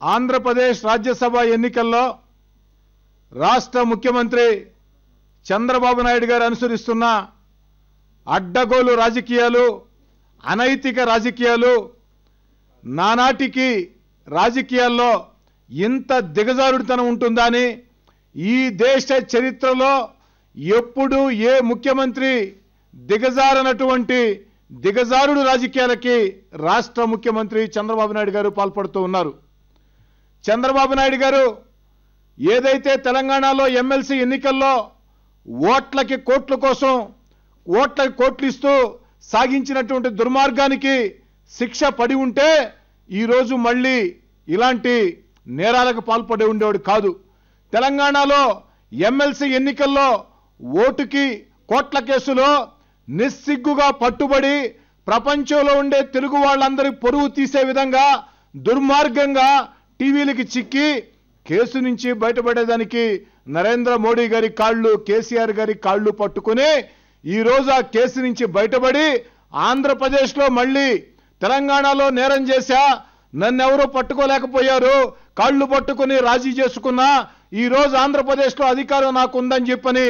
ఆంధ్రప్రదేశ్ రాజ్యసభ ఎన్నికల్లో రాష్ట్ర ముఖ్యమంత్రి చంద్రబాబు నాయుడు గారు అనుసరిస్తున్న అడ్డగోలు రాజకీయాలు, అనైతిక రాజకీయాలు, నానాటికి రాజకీయాల్లో ఇంత దిగజారుడుతనం ఉంటుందని ఈ దేశ చరిత్రలో ఎప్పుడు ఏ ముఖ్యమంత్రి దిగజారనటువంటి దిగజారుడు రాజకీయాలకి రాష్ట్ర ముఖ్యమంత్రి చంద్రబాబు నాయుడు గారు పాల్పడుతూ ఉన్నారు. చంద్రబాబు నాయుడు గారు ఏదైతే తెలంగాణలో ఎమ్మెల్సీ ఎన్నికల్లో ఓట్లకి కోట్ల కోసం ఓట్లకి కోట్లు ఇస్తూ సాగించినటువంటి దుర్మార్గానికి శిక్ష పడి ఉంటే ఈరోజు మళ్ళీ ఇలాంటి నేరాలకు పాల్పడి ఉండేవాడు కాదు. తెలంగాణలో ఎమ్మెల్సీ ఎన్నికల్లో ఓటుకి కోట్ల కేసులో నిస్సిగ్గుగా పట్టుబడి ప్రపంచంలో ఉండే తెలుగు వాళ్ళందరి పొరుగు తీసే విధంగా దుర్మార్గంగా టీవీలకి చిక్కి కేసు నుంచి బయటపడేదానికి నరేంద్ర మోడీ గారి కాళ్ళు, కేసీఆర్ గారి కాళ్ళు పట్టుకుని ఈరోజు ఆ కేసు నుంచి బయటపడి ఆంధ్రప్రదేశ్లో మళ్ళీ తెలంగాణలో నేరం చేశా, నన్నెవరూ పట్టుకోలేకపోయారు, కాళ్ళు పట్టుకుని రాజీ చేసుకున్నా, ఈరోజు ఆంధ్రప్రదేశ్లో అధికారం నాకుందని చెప్పని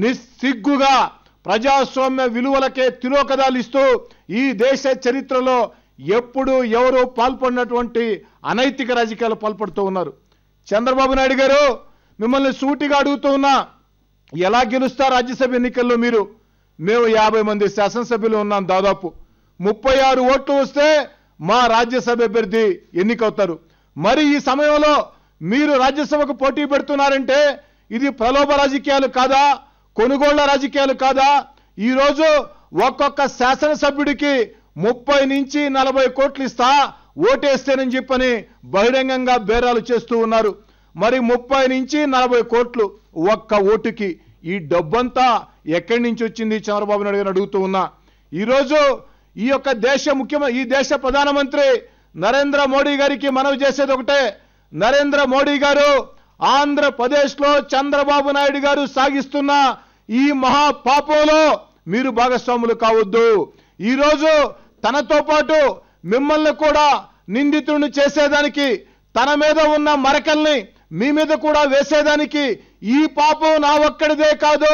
నిస్సిగ్గుగా ప్రజాస్వామ్య విలువలకే తిరోకదాలు ఇస్తూ ఈ దేశ చరిత్రలో ఎప్పుడు ఎవరు పాల్పడినటువంటి అనైతిక రాజకీయాలు పాల్పడుతూ ఉన్నారు. చంద్రబాబు నాయుడు గారు, మిమ్మల్ని సూటిగా అడుగుతూ ఉన్నా, ఎలా గెలుస్తారు రాజ్యసభ ఎన్నికల్లో మీరు? మేము 50 మంది శాసనసభ్యులు ఉన్నాం, దాదాపు 36 ఓట్లు వస్తే మా రాజ్యసభ అభ్యర్థి ఎన్నికవుతారు. మరి ఈ సమయంలో మీరు రాజ్యసభకు పోటీ పెడుతున్నారంటే ఇది ప్రలోభ రాజకీయాలు కాదా, కొనుగోళ్ల రాజకీయాలు కాదా? ఈరోజు ఒక్కొక్క శాసనసభ్యుడికి 30 నుంచి 40 కోట్లు ఇస్తా ఓటేస్తేనని చెప్పని బహిరంగంగా బేరాలు చేస్తూ ఉన్నారు. మరి 30 నుంచి 40 కోట్లు ఒక్క ఓటుకి, ఈ డబ్బంతా ఎక్కడి నుంచి వచ్చింది చంద్రబాబు నాయుడు గారు అడుగుతూ ఉన్నా. ఈరోజు ఈ యొక్క ఈ దేశ ప్రధానమంత్రి నరేంద్ర మోడీ గారికి మనవి చేసేది ఒకటే, నరేంద్ర మోడీ గారు ఆంధ్రప్రదేశ్లో చంద్రబాబు నాయుడు గారు సాగిస్తున్న ఈ మహా పాపంలో మీరు భాగస్వాములు కావద్దు. ఈరోజు తనతో పాటు మిమ్మల్ని కూడా నిందితుడిని చేసేదానికి, తన మీద ఉన్న మరకల్ని మీ మీద కూడా వేసేదానికి ఈ పాపం నా ఒక్కడిదే కాదు,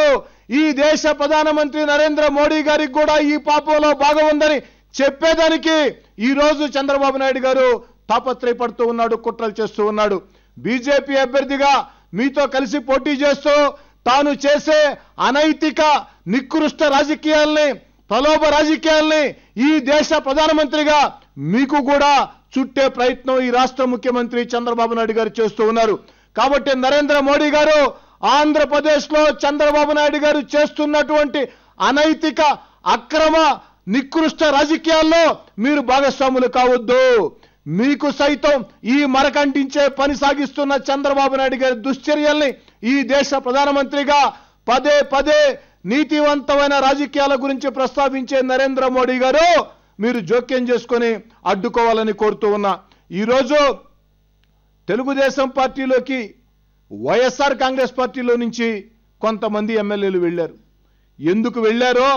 ఈ దేశ ప్రధానమంత్రి నరేంద్ర మోడీ గారికి కూడా ఈ పాపంలో భాగం ఉందని చెప్పేదానికి ఈరోజు చంద్రబాబు నాయుడు గారు తాపత్రయపడుతూ ఉన్నాడు, కుట్రలు చేస్తూ ఉన్నాడు. బీజేపీ అభ్యర్థిగా మీతో కలిసి పోటీ చేస్తూ తాను చేసే అనైతిక నికృష్ట రాజకీయాల్ని, ప్రలోభ రాజకీయాల్ని ఈ దేశ ప్రధానమంత్రిగా మీకు కూడా చుట్టే ప్రయత్నం ఈ రాష్ట్ర ముఖ్యమంత్రి చంద్రబాబు నాయుడు గారు చేస్తూ ఉన్నారు. కాబట్టి నరేంద్ర మోడీ గారు ఆంధ్రప్రదేశ్లో చంద్రబాబు నాయుడు గారు చేస్తున్నటువంటి అనైతిక అక్రమ నికృష్ట రాజకీయాల్లో మీరు భాగస్వాములు కావద్దు. మీకు సైతం ఈ మరకంటించే పని సాగిస్తున్న చంద్రబాబు నాయుడు గారి దుశ్చర్యల్ని ఈ దేశ ప్రధానమంత్రిగా పదే పదే నీతివంతమైన రాజకీయాల గురించి ప్రస్తావించే నరేంద్ర మోడీ గారు మీరు జోక్యం చేసుకొని అడ్డుకోవాలని కోరుతూ ఉన్నా. ఈరోజు తెలుగుదేశం పార్టీలోకి వైఎస్ఆర్ కాంగ్రెస్ పార్టీలో నుంచి కొంతమంది ఎమ్మెల్యేలు వెళ్ళారు. ఎందుకు వెళ్ళారో,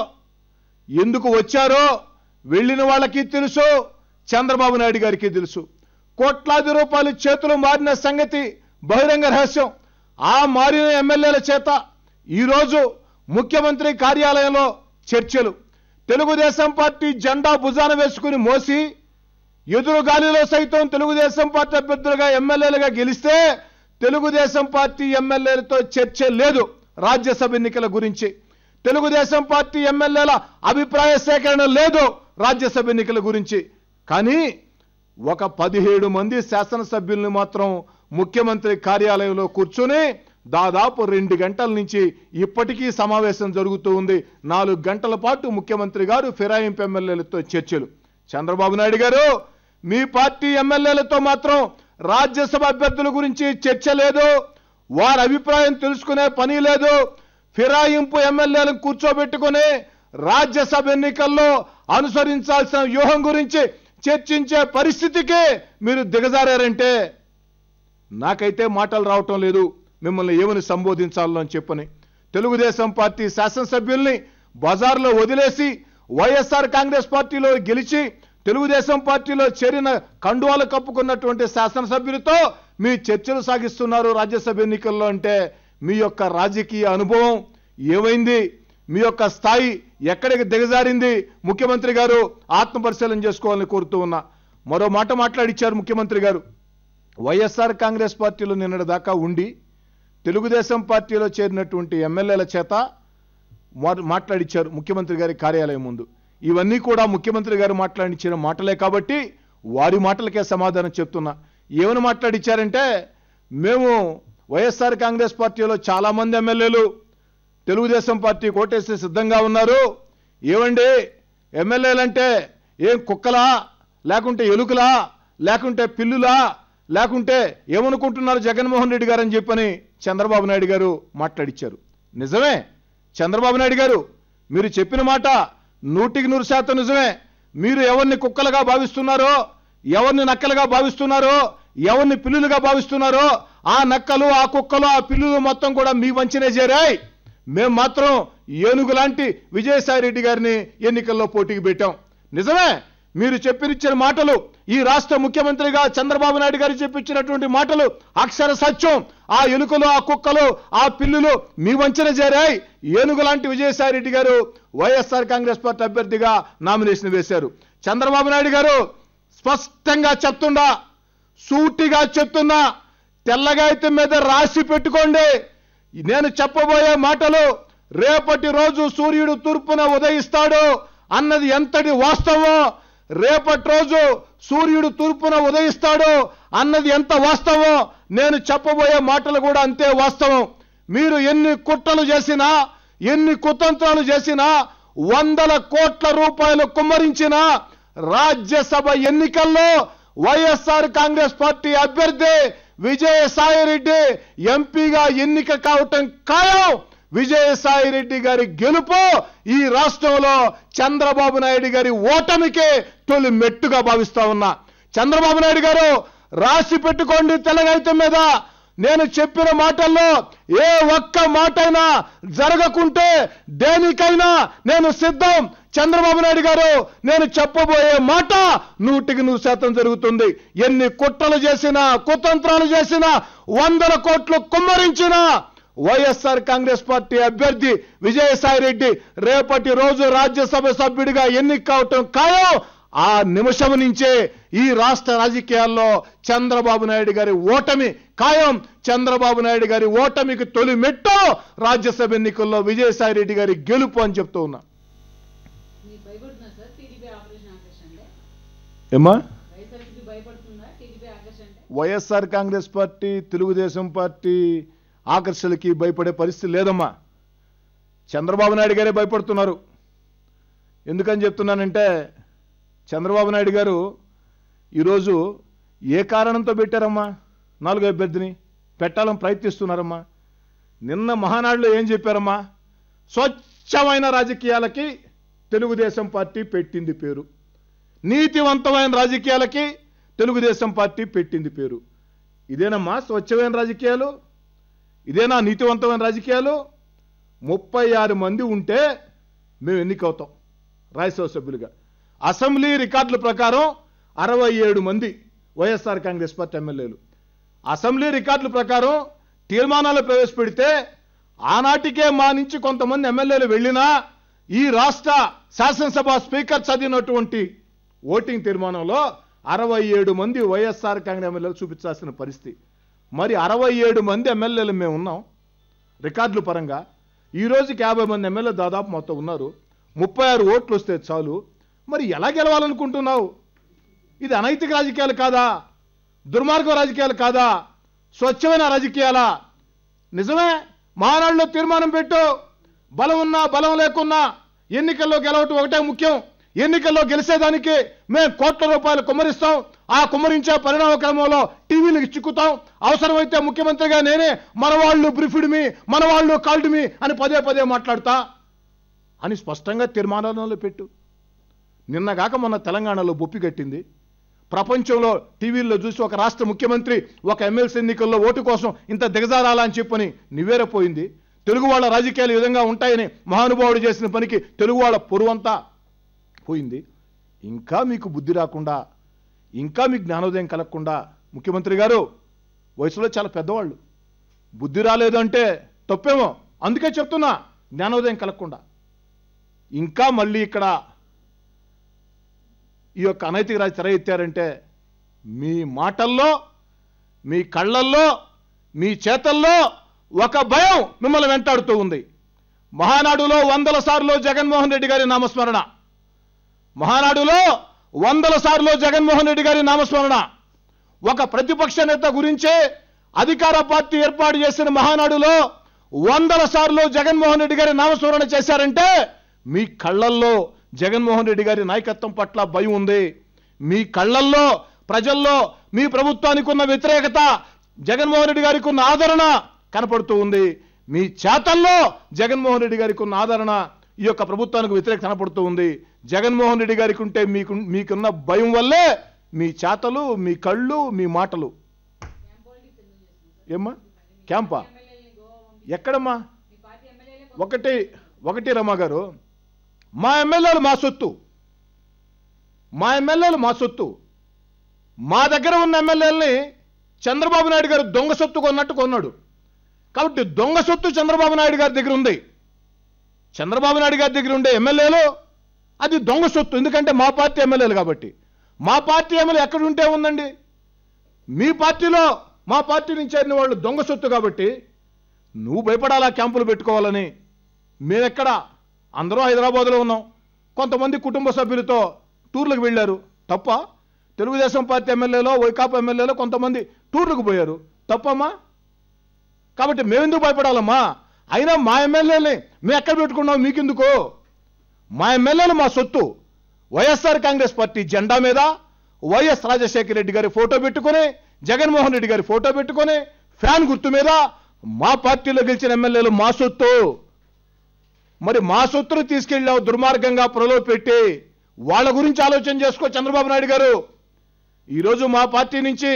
ఎందుకు వచ్చారో వెళ్ళిన వాళ్ళకి తెలుసు, చంద్రబాబు నాయుడు గారికి తెలుసు. కోట్లాది రూపాయలు చేతులు మారిన సంగతి బహిరంగ రహస్యం. ఆ మారిన ఎమ్మెల్యేల చేత ఈరోజు ముఖ్యమంత్రి కార్యాలయంలో చర్చలు, తెలుగుదేశం పార్టీ జెండా భుజాన వేసుకుని మోసి ఎదురు గాలిలో సైతం తెలుగుదేశం పార్టీ అభ్యర్థులుగా ఎమ్మెల్యేలుగా గెలిస్తే తెలుగుదేశం పార్టీ ఎమ్మెల్యేలతో చర్చ లేదు రాజ్యసభ ఎన్నికల గురించి, తెలుగుదేశం పార్టీ ఎమ్మెల్యేల అభిప్రాయ సేకరణ లేదు రాజ్యసభ ఎన్నికల గురించి. కానీ ఒక 17 మంది శాసనసభ్యుల్ని మాత్రం ముఖ్యమంత్రి కార్యాలయంలో కూర్చుని దాదాపు 2 గంటల నుంచి ఇప్పటికీ సమావేశం జరుగుతూ ఉంది. 4 గంటల పాటు ముఖ్యమంత్రి గారు ఫిరాయింపు ఎమ్మెల్యేలతో చర్చలు. చంద్రబాబు నాయుడు గారు, మీ పార్టీ ఎమ్మెల్యేలతో మాత్రం రాజ్యసభ అభ్యర్థుల గురించి చర్చ లేదు, వారి అభిప్రాయం తెలుసుకునే పని లేదు. ఫిరాయింపు ఎమ్మెల్యేలను కూర్చోబెట్టుకుని రాజ్యసభ ఎన్నికల్లో అనుసరించాల్సిన వ్యూహం గురించి చర్చించే పరిస్థితికి మీరు దిగజారంటే నాకైతే మాటలు రావటం లేదు మిమ్మల్ని ఏమని సంబోధించాలో అని చెప్పని. తెలుగుదేశం పార్టీ శాసనసభ్యుల్ని బజార్లో వదిలేసి వైఎస్ఆర్ కాంగ్రెస్ పార్టీలో గెలిచి తెలుగుదేశం పార్టీలో చేరిన కండువాలు కప్పుకున్నటువంటి శాసనసభ్యులతో మీ చర్చలు సాగిస్తున్నారు రాజ్యసభ ఎన్నికల్లో అంటే మీ యొక్క రాజకీయ అనుభవం ఏమైంది, మీ యొక్క స్థాయి ఎక్కడికి దిగజారింది? ముఖ్యమంత్రి గారు ఆత్మపరిశీలన చేసుకోవాలని కోరుతూ ఉన్నా. మరో మాట మాట్లాడిచ్చారు ముఖ్యమంత్రి గారు. వైఎస్ఆర్ కాంగ్రెస్ పార్టీలో నిన్నటి దాకా ఉండి తెలుగుదేశం పార్టీలో చేరినటువంటి ఎమ్మెల్యేల చేత మాట్లాడిచ్చారు ముఖ్యమంత్రి గారి కార్యాలయం ముందు. ఇవన్నీ కూడా ముఖ్యమంత్రి గారు మాట్లాడించిన మాటలే కాబట్టి వారి మాటలకే సమాధానం చెప్తున్నా. ఏమని మాట్లాడిచ్చారంటే, మేము వైఎస్ఆర్ కాంగ్రెస్ పార్టీలో చాలా మంది ఎమ్మెల్యేలు తెలుగుదేశం పార్టీ కోటేసి సిద్ధంగా ఉన్నారు. ఏమండి ఎమ్మెల్యేలంటే ఏం కుక్కలా, లేకుంటే ఎలుకలా, లేకుంటే పిల్లులా, లేకుంటే ఏమనుకుంటున్నారు జగన్మోహన్ రెడ్డి గారు అని చెప్పని చంద్రబాబు నాయుడు గారు మాట్లాడిచ్చారు. నిజమే చంద్రబాబు నాయుడు గారు, మీరు చెప్పిన మాట 100% నిజమే. మీరు ఎవరిని కుక్కలుగా భావిస్తున్నారో, ఎవరిని నక్కలుగా భావిస్తున్నారో, ఎవరిని పిల్లులుగా భావిస్తున్నారో ఆ నక్కలు, ఆ కుక్కలు, ఆ పిల్లులు మొత్తం కూడా మీ వంచనే చేరాయి. మేము మాత్రం ఏనుగు లాంటి విజయసాయి రెడ్డి గారిని ఎన్నికల్లో పోటీకి పెట్టాం. నిజమే మీరు చెప్పిన మాటలు, ఈ రాష్ట్ర ముఖ్యమంత్రిగా చంద్రబాబు నాయుడు గారు చెప్పించినటువంటి మాటలు అక్షర సత్యం. ఆ ఎలుకలు, ఆ కుక్కలు, ఆ పిల్లులు మీ వంచన చేరాయి. ఏనుగు లాంటి విజయసాయి రెడ్డి గారు వైఎస్ఆర్ కాంగ్రెస్ పార్టీ అభ్యర్థిగా నామినేషన్ వేశారు. చంద్రబాబు నాయుడు గారు స్పష్టంగా చెప్తున్నా, సూటిగా చెప్తున్నా, తెల్లగాయితం మీద రాసి పెట్టుకోండి. నేను చెప్పబోయే మాటలు రేపటి రోజు సూర్యుడు తూర్పున ఉదయిస్తాడు అన్నది ఎంతటి వాస్తవం, రేపటి రోజు సూర్యుడు తూర్పున ఉదయిస్తాడు అన్నది ఎంత వాస్తవం, నేను చెప్పబోయే మాటలు కూడా అంతే వాస్తవం. మీరు ఎన్ని కుట్రలు చేసినా, ఎన్ని కుతంత్రాలు చేసినా, 100 కోట్ల రూపాయలు కుమ్మరించిన రాజ్యసభ ఎన్నికల్లో వైఎస్ఆర్ కాంగ్రెస్ పార్టీ అభ్యర్థి విజయసాయి రెడ్డి ఎంపీగా ఎన్నిక కావటం ఖాయం. విజయసాయి రెడ్డి గారి గెలుపు ఈ రాష్ట్రంలో చంద్రబాబు నాయుడు గారి ఓటమికి తొలి మెట్టుగా భావిస్తా ఉన్నా. చంద్రబాబు నాయుడు గారు రాసి పెట్టుకోండి తెలంగాణ మీద, నేను చెప్పిన మాటల్లో ఏ ఒక్క మాటైనా జరగకుంటే దేనికైనా నేను సిద్ధం. చంద్రబాబు నాయుడు గారు, నేను చెప్పబోయే మాట 100% జరుగుతుంది. ఎన్ని కుట్రలు చేసినా, కుతంత్రాలు చేసినా, 100 కోట్లు కుమ్మరించిన వైఎస్ఆర్ కాంగ్రెస్ పార్టీ అభ్యర్థి విజయసాయి రెడ్డి రేపటి రోజు రాజ్యసభ సభ్యుడిగా ఎన్నిక కావటం ఖాయం. ఆ నిమిషం నుంచే ఈ రాష్ట్ర రాజకీయాల్లో చంద్రబాబు నాయుడు గారి ఓటమి ఖాయం. చంద్రబాబు నాయుడు గారి ఓటమికి తొలి మెట్టు రాజ్యసభ ఎన్నికల్లో విజయసాయి రెడ్డి గారి గెలుపు అని చెప్తూ ఉన్నా. ఏమా వైఎస్ఆర్ కాంగ్రెస్ పార్టీ, తెలుగుదేశం పార్టీ ఆకర్షణలకి భయపడే పరిస్థితి లేదమ్మా. చంద్రబాబు నాయుడు గారే భయపడుతున్నారు. ఎందుకని చెప్తున్నానంటే, చంద్రబాబు నాయుడు గారు ఈరోజు ఏ కారణంతో పెట్టారమ్మా 4వ అభ్యర్థిని పెట్టాలని ప్రయత్నిస్తున్నారమ్మా. నిన్న మహానాడులో ఏం చెప్పారమ్మా, స్వచ్ఛమైన రాజకీయాలకి తెలుగుదేశం పార్టీ పెట్టింది పేరు, నీతివంతమైన రాజకీయాలకి తెలుగుదేశం పార్టీ పెట్టింది పేరు. ఇదేనమ్మా స్వచ్ఛమైన రాజకీయాలు? ఇదేనా నీతివంతమైన రాజకీయాలు? 36 మంది ఉంటే మేము ఎన్నికవుతాం రాజ్యసభ సభ్యులుగా. అసెంబ్లీ రికార్డుల ప్రకారం 67 మంది వైఎస్ఆర్ కాంగ్రెస్ పార్టీ ఎమ్మెల్యేలు. అసెంబ్లీ రికార్డుల ప్రకారం తీర్మానాలు ప్రవేశపెడితే ఆనాటికే మా నుంచి కొంతమంది ఎమ్మెల్యేలు వెళ్ళినా ఈ రాష్ట్ర శాసనసభ స్పీకర్ చదివినటువంటి ఓటింగ్ తీర్మానంలో 67 మంది వైఎస్ఆర్ కాంగ్రెస్ ఎమ్మెల్యేలు చూపించాల్సిన పరిస్థితి. మరి 67 మంది ఎమ్మెల్యేలు మేము ఉన్నాం రికార్డుల పరంగా. ఈ రోజుకి 50 మంది ఎమ్మెల్యేలు దాదాపు మొత్తం ఉన్నారు. 36 ఓట్లు వస్తే చాలు. మరి ఎలా గెలవాలనుకుంటున్నావు? ఇది అనైతిక రాజకీయాలు కాదా? దుర్మార్గ రాజకీయాలు కాదా? స్వచ్ఛమైన రాజకీయాలా? నిజమే, మహానాడులో తీర్మానం పెట్టు, బలం ఉన్నా బలం లేకున్నా ఎన్నికల్లో గెలవటం ఒకటే ముఖ్యం. ఎన్నికల్లో గెలిచేదానికి మేము కోట్ల రూపాయలు కుమ్మరిస్తాం. ఆ కుమ్మరించే పరిణామ క్రమంలో టీవీలకు చిక్కుతాం. అవసరమైతే ముఖ్యమంత్రిగా నేనే మనవాళ్ళు బ్రీఫ్డ్ మీ, మనవాళ్ళు కాల్డ్ మీ అని పదే మాట్లాడతా అని స్పష్టంగా తీర్మానంలో పెట్టు. నిన్నగాక మొన్న తెలంగాణలో బొప్పి కట్టింది. ప్రపంచంలో టీవీల్లో చూసి ఒక రాష్ట్ర ముఖ్యమంత్రి ఒక ఎమ్మెల్సీ ఎన్నికల్లో ఓటు కోసం ఇంత దిగజారాలా అని చెప్పని నివేరపోయింది. తెలుగు వాళ్ళ రాజకీయాలు ఈ విధంగా ఉంటాయని మహానుభావుడు చేసిన పనికి తెలుగు వాళ్ళ పొరువంతా పోయింది. ఇంకా మీకు బుద్ధి రాకుండా, ఇంకా మీకు జ్ఞానోదయం కలగకుండా, ముఖ్యమంత్రి గారు వయసులో చాలా పెద్దవాళ్ళు, బుద్ధి రాలేదు అంటే తప్పేమో, అందుకే చెప్తున్నా, జ్ఞానోదయం కలగకుండా ఇంకా మళ్ళీ ఇక్కడ ఈ యొక్క అనైతిక రాజు తెర ఎత్తారంటే మీ మాటల్లో, మీ కళ్ళల్లో, మీ చేతల్లో ఒక భయం మిమ్మల్ని వెంటాడుతూ ఉంది. మహానాడులో 100 సార్లు జగన్మోహన్ రెడ్డి గారి నామస్మరణ, మహానాడులో 100 సార్లు జగన్మోహన్ రెడ్డి గారి నామస్మరణ. ఒక ప్రతిపక్ష నేత గురించే అధికార పార్టీ ఏర్పాటు చేసిన మహానాడులో 100 సార్లు జగన్మోహన్ రెడ్డి గారి నామస్మరణ చేశారంటే మీ కళ్ళల్లో జగన్మోహన్ రెడ్డి గారి నాయకత్వం పట్ల భయం ఉంది. మీ కళ్ళల్లో, ప్రజల్లో మీ ప్రభుత్వానికి ఉన్న వ్యతిరేకత, జగన్మోహన్ రెడ్డి గారికి ఉన్న ఆదరణ కనపడుతూ ఉంది. మీ చేతల్లో జగన్మోహన్ రెడ్డి గారికి ఉన్న ఆదరణ, ఈ యొక్క ప్రభుత్వానికి వ్యతిరేకత కనపడుతూ ఉంది. జగన్మోహన్ రెడ్డి గారికి ఉంటే మీకున్న భయం వల్లే మీ చేతలు, మీ కళ్ళు, మీ మాటలు. ఏమ్మా క్యాంపా? ఎక్కడమ్మా? ఒకటి రమా గారు, మా ఎమ్మెల్యేలు మా సొత్తు, మా ఎమ్మెల్యేలు మా సొత్తు. మా దగ్గర ఉన్న ఎమ్మెల్యేలని చంద్రబాబు నాయుడు గారు దొంగ సొత్తు కొన్నట్టు కొన్నాడు. కాబట్టి దొంగ సొత్తు చంద్రబాబు నాయుడు గారి దగ్గర ఉంది. చంద్రబాబు నాయుడు గారి దగ్గర ఉండే ఎమ్మెల్యేలు అది దొంగ సొత్తు, ఎందుకంటే మా పార్టీ ఎమ్మెల్యేలు కాబట్టి. మా పార్టీ ఎమ్మెల్యే ఎక్కడ ఉంటే ఉందండి? మీ పార్టీలో, మా పార్టీ నుంచి చేరిన వాళ్ళు దొంగ సొత్తు కాబట్టి నువ్వు భయపడాలా క్యాంపులు పెట్టుకోవాలని. మేమెక్కడ, అందరూ హైదరాబాద్లో ఉన్నాం. కొంతమంది కుటుంబ సభ్యులతో టూర్లకు వెళ్ళారు, తప్ప? తెలుగుదేశం పార్టీ ఎమ్మెల్యేలో, వైకాపా ఎమ్మెల్యేలో కొంతమంది టూర్లకు పోయారు, తప్పమ్మా? కాబట్టి మేమెందుకు భయపడాలమ్మా? అయినా మా ఎమ్మెల్యేని మేము ఎక్కడ పెట్టుకున్నాం, మీకెందుకు? మా ఎమ్మెల్యేలు మా సొత్తు. వైఎస్ఆర్ కాంగ్రెస్ పార్టీ జెండా మీద వైఎస్ రాజశేఖర రెడ్డి గారి ఫోటో పెట్టుకొని, జగన్మోహన్ రెడ్డి గారి ఫోటో పెట్టుకొని, ఫ్యాన్ గుర్తు మీద మా పార్టీలో గెలిచిన ఎమ్మెల్యేలు మా సొత్తు. మరి మా సొత్తును తీసుకెళ్ళావు దుర్మార్గంగా ప్రలోభ పెట్టి. వాళ్ళ గురించి ఆలోచన చేసుకో చంద్రబాబు నాయుడు గారు. ఈరోజు మా పార్టీ నుంచి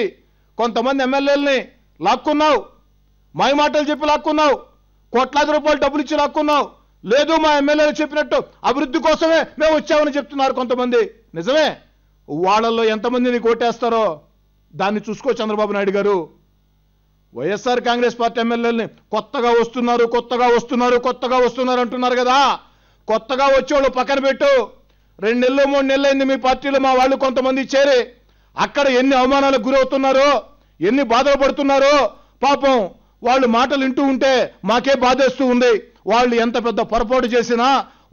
కొంతమంది ఎమ్మెల్యేలని లాక్కున్నావు, మాయ మాటలు చెప్పి లాక్కున్నావు, కోట్లాది రూపాయలు డబ్బులు ఇచ్చి లాక్కున్నావు. లేదు, మా ఎమ్మెల్యేలు చెప్పినట్టు అభివృద్ధి కోసమే మేము వచ్చామని చెప్తున్నారు కొంతమంది. నిజమే, వాళ్ళల్లో ఎంతమందిని కోటేస్తారో దాన్ని చూసుకో చంద్రబాబు నాయుడు గారు. వైఎస్ఆర్ కాంగ్రెస్ పార్టీ ఎమ్మెల్యేలని కొత్తగా వస్తున్నారు అంటున్నారు కదా. కొత్తగా వచ్చేవాళ్ళు పక్కన పెట్టు. 2 నెలలు 3 నెలలు అయింది మీ పార్టీలో మా వాళ్ళు కొంతమంది చేరి అక్కడ ఎన్ని అవమానాలకు గురవుతున్నారో, ఎన్ని బాధలు పడుతున్నారో. పాపం వాళ్ళు మాటలు వింటూ ఉంటే మాకే బాధేస్తూ ఉంది. వాళ్ళు ఎంత పెద్ద పొరపాటు చేసినా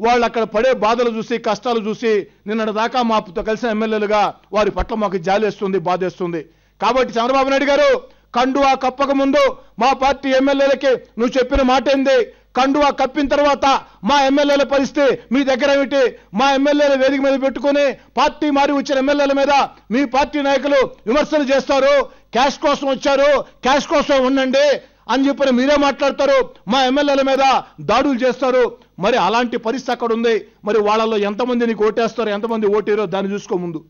వాళ్ళు అక్కడ పడే బాధలు చూసి, కష్టాలు చూసి నిన్నటి దాకా మాతో కలిసిన ఎమ్మెల్యేలుగా వారి పట్ల మాకు జాలేస్తుంది, బాధేస్తుంది. కాబట్టి చంద్రబాబు నాయుడు గారు, కండువా కప్పక ముందు మా పార్టీ ఎమ్మెల్యేలకి నువ్వు చెప్పిన మాట ఏంది? కండువా కప్పిన తర్వాత మా ఎమ్మెల్యేల పరిస్థితి మీ దగ్గర ఏమిటి? మా ఎమ్మెల్యేల వేదిక మీద పెట్టుకుని పార్టీ మారి వచ్చిన ఎమ్మెల్యేల మీద మీ పార్టీ నాయకులు విమర్శలు చేస్తారు. క్యాష్ కోసం వచ్చారు, క్యాష్ కోసం ఉండండి అని చెప్పి మీరే మాట్లాడతారు. మా ఎమ్మెల్యేల మీద దాడులు చేస్తారు. మరి అలాంటి పరిస్థితి అక్కడ ఉంది. మరి వాళ్ళలో ఎంతమంది నీకు ఓటేస్తారో, ఎంతమంది ఓటేరో దాన్ని చూసుకో ముందు.